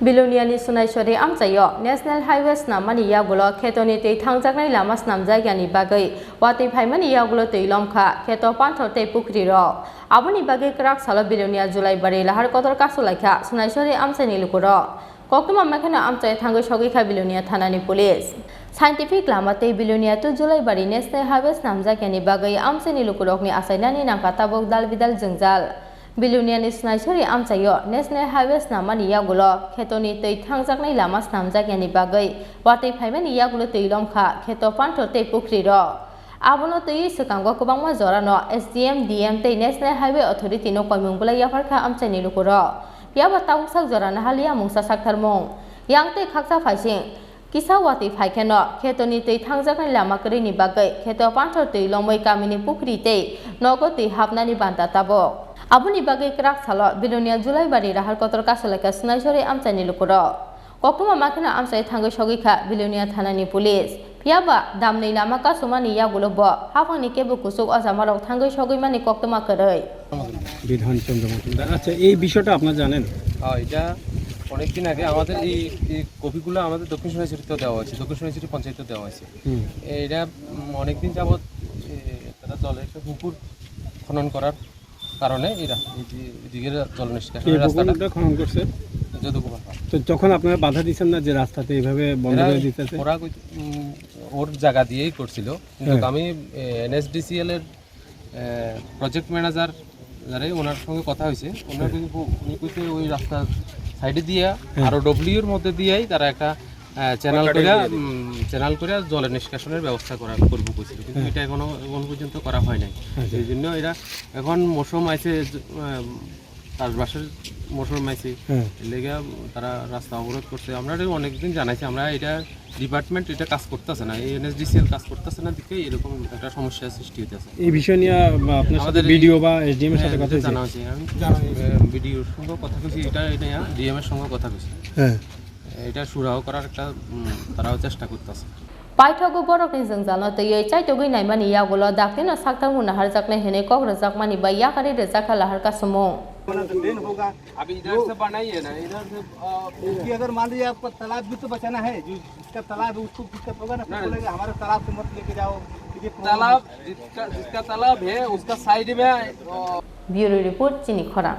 Biloniani sunaisori amchayo National Highways namani yagulo khetoni tei thangjaknai lama snamjai yani bagai wati phaimani yagulo tei lomkha kheto panthor tei pukri ro aboni bagai krak salo Bilonia Julai bari lahar kotor kasulaikha sunaisori amchaini lukuro koktuma makhana amchai thangai sogikha Bilonia thanani police Scientific lama tei Bilonia to Julai bari National Highways namjak yani bagai amchaini lukurokni asainani nangka tabok dalbidal jengjal Biloniani sunaisori amchayo National Highways namani yagulo khetoni tei thangjaknai lama snamjak yani bagai watei phaimani yagulo tei lomkha kheto panthor tei pukri ro abono tei sekango kwbangma jorano SDM DM tei National Highway Authority no koimungbula yafarkha amchaini lukuro piaba tabuksak jorana halia mungsa saktharmung yangtei khaksa phaising kisa wati phaikeno khetoni tei thangjaknai lama krini bagai kheto panthor tei lomoi kamini pukri tei nogo tei hapnani banta tabok aboni bagai krak salo Bilonia Julai bari rahar kotor kasulaika sunaisori amchaini lukuro koktuma makhina amchai thangai sogikha Bilonia thanani police piaba damnei lama kasumani yagulo bo hafangni kebo kusuk ajamarok thangai sogaimani koktuma koroi বিধান চন্দ্রমোহন আচ্ছা এই বিষয়টা আপনারা জানেন এটা অনেকদিন আগে আমাদের এই কপিগুলো আমাদের দক্ষিণ সোনাইছড়িতে দেওয়া হয়েছে দক্ষিণ সোনাইছড়ি পঞ্চায়েতে দেওয়া হয়েছে এটা অনেকদিন যাবৎ তারা জলের একটা পুকুর খনন করার কারণে এরা এদিকে জল নিষ্কাশনের রাস্তাটা খনন করছে তো যখন আপনারা বাধা দিচ্ছেন না যে রাস্তাতে এইভাবে বন্ধ করে দিতেছে ওরা ওর জায়গা দিয়েই করছিল কিন্তু আমি NSDCL এর প্রজেক্ট ম্যানেজার যারা ওনার সঙ্গে কথা হয়েছে উনি কইতে ওই রাস্তা সাইডে দিয়ে আরো ডব্লিউর মধ্যে দিয়েই তারা একটা চ্যানেল করে জলের নিষ্কাশনের ব্যবস্থা করবো কইছিল কিন্তু এটা এখন পর্যন্ত করা হয় নাই এই জন্য এরা এখন মৌসুম আইছে চাষবাসের মৌসুম আইছে লেগে তারা রাস্তা অবরোধ করছে আমরা অনেকদিন জানাইছি আমরা এটা ডিপার্টমেন্ট এটা কাজ করতেছে না এই NSDCL কাজ করতেছে না দিকে এরকম একটা সমস্যার সৃষ্টি হইতেছে এই বিষয় নিয়ে আপনার সাথে ভিডিও বা SDM এর সাথে কথা হয়েছে জানা হয়েছে আমি ভিডিওর সঙ্গে কথা কইছি এটা DM এর সঙ্গে কথা কইছি এটা সুরাহ করার একটা তারাও চেষ্টা করতেছে Paithago borokni jengjal no tei chaitogui naimani yagulo daktino saktangmu nahar jaknai hene kok rajakmani ba yakari rejakha lahar kasumung अभी इधर से बनाइए ना इधर से कि अगर मान लीजिए आपका तालाब भी तो बचाना है जो इसका तालाब है उसको दिक्कत होगा ना बोलेगा हमारे तालाब से मत लेके जाओ तालाब जिसका तालाब है उसका साइड में Bureau report Chini Khora